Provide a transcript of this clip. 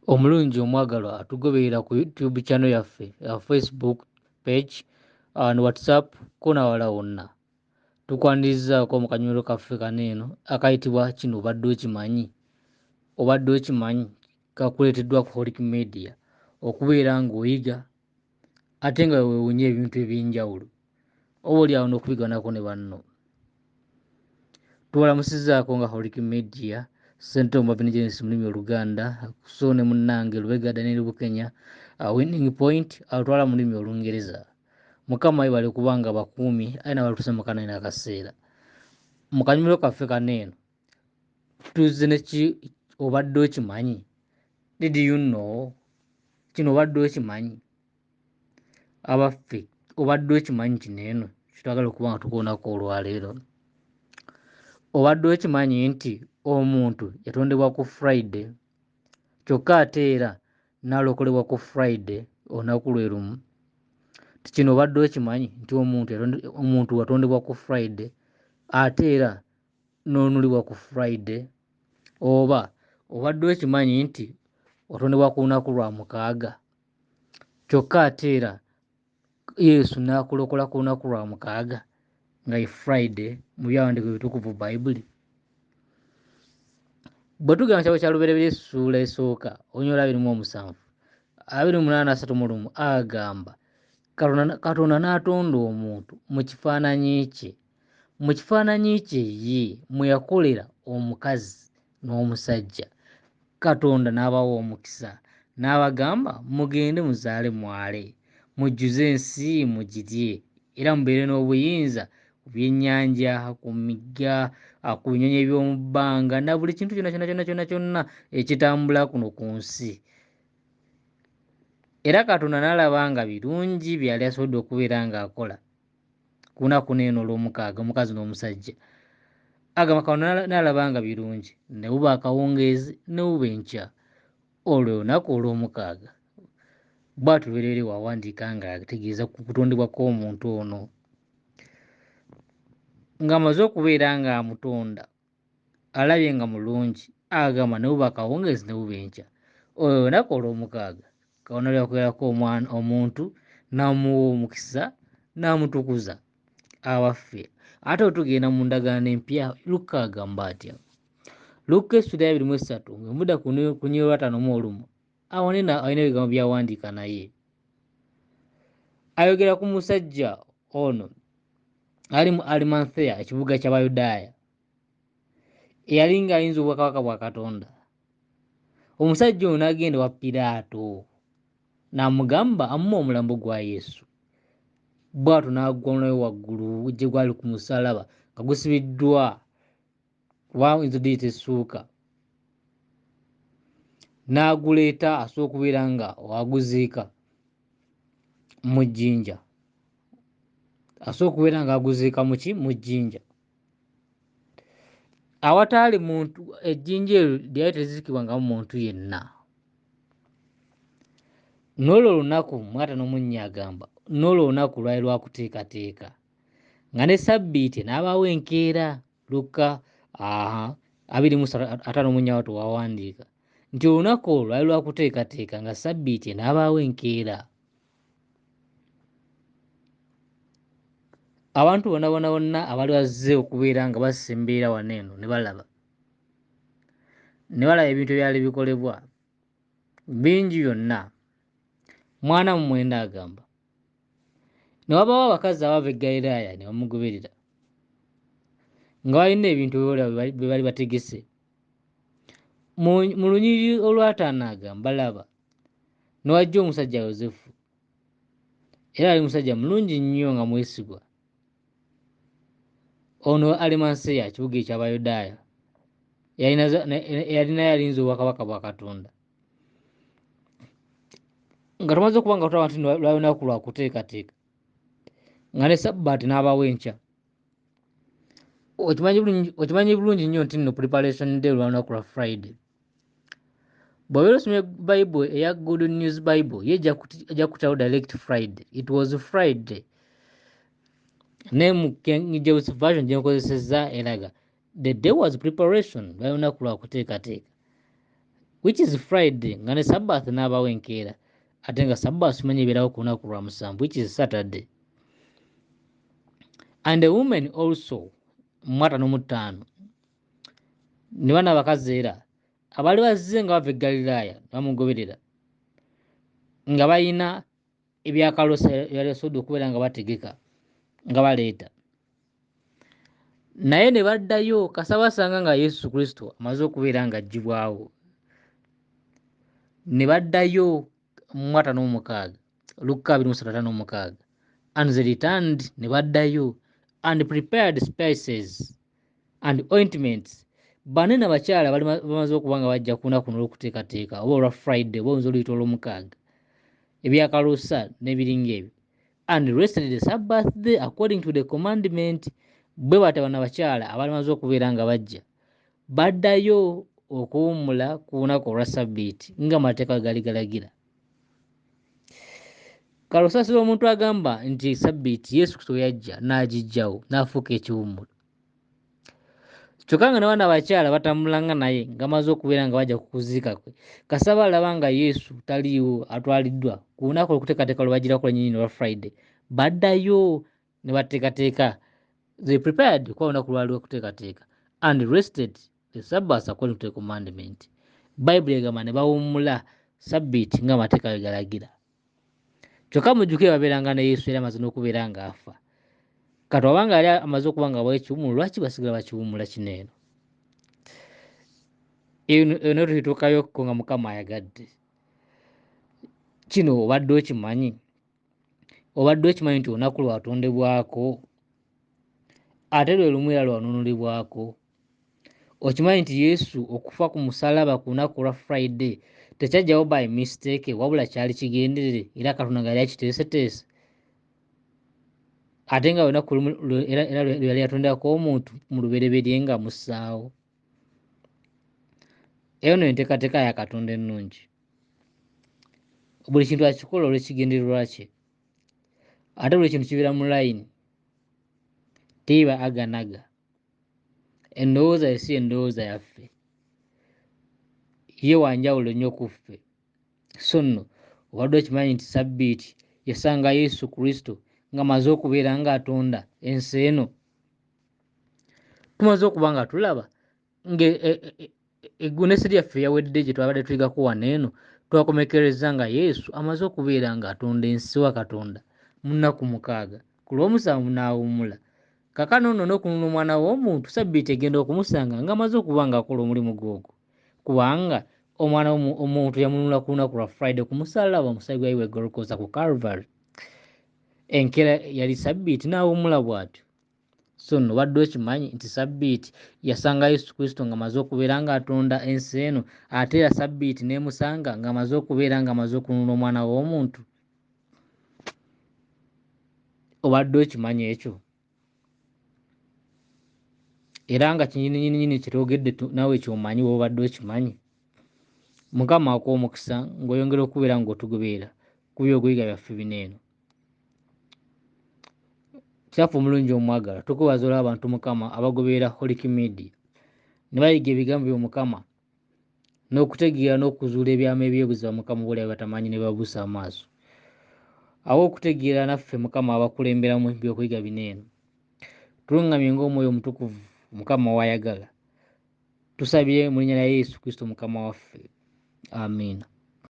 Omulungi omwagalwa atugoberera ku YouTube channel yaffe, Facebook page and WhatsApp kona wala wonna. Tukwanirizaako mu kanyomero kaffe kaneeno akayitibwa kino obadde okimanyi. Obadde okimanyi kakuleeteddwa ku HOLIC Media okubeera ng'oyiga ate nga weewuunya ebintu eby'enjawulo oba olyawo n'okubiganako ne banno. Tubalamusizaako nga HOLIC Media Center of Intelligence mu lulimi Oluganda, so ne munnange Lubega Daniel Bukenya, Winning Point atwala mu lulimi Olungereza. Mukama yebale kubanga bakuumi aye n'abalutuse mu kano akaseera. Mu kanyomero kaffe kaneeno tuzze ne obadde okimanyi. Did you know? Kino obadde okimanyi. Abaffe obadde okimanyi kino eno kitwagala okubanga tukoonako olwaleero. Obadde okimanyi nti omuntu yatondebwa ku Friday kyokka ate era n'alokolebwa ku Friday olunaku lwe lumu. Kino obadde okimanyi nti omuntu watondebwa ku Friday ate era n'onulibwa ku Friday. Oba obadde okimanyi nti watondebwa ku lunaku lwa mukaaga kyokka ate era Yesu n'akulokola ku lunaku lwa mukaaga nga ye Friday mu byawandiiko ebitukuvu Bayibuli. Bwe tugenda mu kitabo kya Lubereberye essuula esooka Olunyolwa 27 28:31 agamba Katonda n'atonda omuntu mu kifaananyi kye, mu kifaananyi kye ye mwe yakolera omukazi n'omusajja. Katonda n'abawa omukisa n'abagamba mugende muzaale mwale, mujjuze ensi mugirye era mubeere n'obuyinza ku byennyanja, ku migga, ku binyonyi eby'omu bbanga na buli kintu kyonna ekitambula kuno ku nsi. Era Katonda n'alaba nga birungi bye yali asobodde okubeera ng'akola ku lunaku neeno olw'omukaaga, omukazi n'omusajja. Agamba Katonda n'alaba nga birungi, ne buba akawungeezi ne buba enkya olwo olunaku olw'omukaaga. Bw'atyo Lubereberye wawandiika ng'ategeeza ku kutondebwa kw'omuntu ono. Ng'amaze okubeera ng'amutonda alabye nga mulungi, agamba ne buba akawungeezi ne buba enkya olwo olunaku olw'omukaaga Katonda lyakolerako omuntu n'amuwa omukisa n'amutukuza. Abaffe ate otugenda mu ndagaano empya Luka agamba atya. Luka essula 23 ng'emudda ku nnyiriri 51 awo nena alina ebigambo by'awandiika naye. Ayogera ku musajja ono ali mu Alimantheya, ekibuga ky'Abayudaaya, eyali ng'ayinza obwakabaka bwa Katonda. Omusajja ono n'agenda wa Piraato n'amugamba amuwe omulambo gwa Yesu. Bw'atyo n'aggwa nayo waggulu gye gwali ku musaalaba nga gusibiddwa kuba enzo ddiri tessuuka. N'aguleeta asobola okubeera nga waguziika mu jjinja. Asobola okubeera nga aguziika mu ki? Mu jjinja. Awataali muntu, ejjinja eryo lyali terizikibwangamu muntu yenna. N'olwo olunaku M54 agamba n'olwo olunaku lwali lwakuteekateeka nga ne Ssabbiiti n'abaawo enkeera. Luka 23:54 wawandiika nti olunaku olwo lwali lwakuteekateeka nga Ssabbiiti n'abaawo enkeera. Abantu bonna abali bazze okubeera nga bassa embeera wano eno ne balaba ebintu ebyali bikolebwa bingi byonna. 49 agamba ne wabaawo abakazi abava e Ggaliraaya ne bamugoberera nga balina ebintu bye bali bategese. Mu lunyiriri olwataano agamba laba ne wajja omusajja Yozefu, era yali musajja mulungi nnyo nga mwesigwa. Ono Alimanseya, kibuga eky'Abayudaaya, yali naye alinze obwakabaka bwa Katonda. Nga tumaze okuba nga tulaba nti lwali lunaku lwa kuteekateeka nga ne Ssabbaati n'abaawo enkya. Okimanyi bulungi nnyo nti nno preparation day lwa lunaku lwa Friday. Bw'obeera osomye Bible eya Good News Bible ye ejja kutalawo direct Friday. It was Friday. Ne mu King James Version gye nkozesezza eraga the day was preparation, lwali lunaku lwa kuteekateeka. which is Friday nga ne Sabbath n'abawo enkeera ate nga Sabbath simanyi ebeerawo ku lunaku lwa musanvu, which is Saturday. And the women also 55 ne bana abakazi era abaali bazze nga bava e Galilaaya bamugoberera nga balina ebyakaloosa yali asobodde okubeera nga bategeka nga baleeta, naye ne baddayo kasabasanga nga Yesu Kristo amaze okubeera nga aggyibwawo. Ne baddayo mu 56 Luka 2:56 and they returned, ne baddayo and prepared spices and ointments. Banne n'abakyala bali bamaze okuba nga bajja ku lunaku olw'okuteekateeka oba olwa Friday oba oyinza oluyita olw'omukaaga ebyakaloosa n'ebiringa ebyo, and rested the Sabbath day according to the commandment. Bwe bati bano abakyala abali bamaze okubeera nga bajja baddayo okuwummula ku lunaku olwa Sabbiiti nga amateeka gali galagira. Kalosaasira omuntu agamba nti Sabbiiti Yesu Kristo yajja n'agiggyawo n'afuuka ekiwummulo. Kyokka nga n'abaana abakyala batambulanga naye ng'amaze okubeera nga bajja ku kuziika kwe, kasaba alaba nga Yesu taliiwo, atwaliddwa ku lunaku olukuteekateeka lwe bagirako lwennyini olwa Friday, baddayo ne bateekateeka. They prepared kuba olunaku lwali okuteekateeka and rested the Sabbath according to the commandment. Bayibuli egamba ne bawummula Sabbiiti ng'amateeka bwe galagira. Kyokka mujjukire babeeranga ne Yesu era amaze n'okubeera ng'afa. Kati obanga yali amaze okuba nga bwekiwummulo, lwaki basigala bakiwummula kino eno? Eno tuyituukayokko nga Mukama ayagadde. Kino obadde okimanyi? Obadde okimanyi nti olunaku lwatondebwako ate lwe lumu era lwanunulibwako? Okimanyi nti Yesu okufa ku musalaba ku lunaku lwa Friday tekyajjawo by mistake, wabula kyali kigenderere era Katonda nga yali akiteeseteese? Ate nga olunaku era lwe yali yatonderako omuntu mu lubereberye nga mussaawo. Eyo nno enteekateeka ya Katonda ennungi. Buli kintu akikola olw'ekigendererwa kye, ate buli kintu kibeera mu layini, teiba aganaga. Endowooza ye si endowooza yaffe, ye wanjawulo nnyo ku ffe. So nno obadde okimanyi nti Sabbiiti yasanga Yesu Kristo ng'amaze okubeera ng'atonda ensi eno. Tumaze okuba nga tulaba eggonesi lyaffe yawedde gye twabadde tuyigako wano eno, twakomekereza nga Yesu amaze okubeera ng'atonda ensi wa Katonda mu nnaku 6, ku lw'omusanvu n'awummula. Kaakano nno n'okununula Omwana w'Omuntu, Sabbiiti egenda okumusanga ng'amaze okuba ng'akola omulimu gw'ogwo, kubanga Omwana w'Omuntu yamununula ku lunaku lwa Friday ku musaalaba, omusaayi gwa Yesu Golgotha ku Calvary. Enkeera yali Sabbiiti n'awummula bw'atyo. So nno obadde okimanyi nti Sabbiiti yasanga Yesu Kristo ng'amaze okubeera ng'atonda ensi eno, ate era Sabbiiti n'emusanga ng'amaze okubeera ng'amaze okununula Omwana w'Omuntu? Obadde okimanyi ekyo? Era nga kinyininyini kyetwogedde naawe ky'omanyi bwe obadde okimanyi. Mukama akuwa omukisa ng'oyongera okubeera ng'otugoberera ku byogoyiga byaffe bino eno. Kyaffe omulungi omwagalwa, tukubaza olw'abantu Mukama abagoberera HOLIC Media ne bayiga ebigambo by'Omukama n'okutegeera n'okuzuula ebyama ebyebuziba Mukama bw'olaba batamanyi ne babuusa amaaso. Awo okutegeera naffe Mukama abakulemberamu ebyokuyiga bino eno. Tulungamye ng'Omwoyo Omutukuvu Mukama w'ayagala. Tusabire mu linnya lya Yesu Kristo Mukama waffe. Amiina.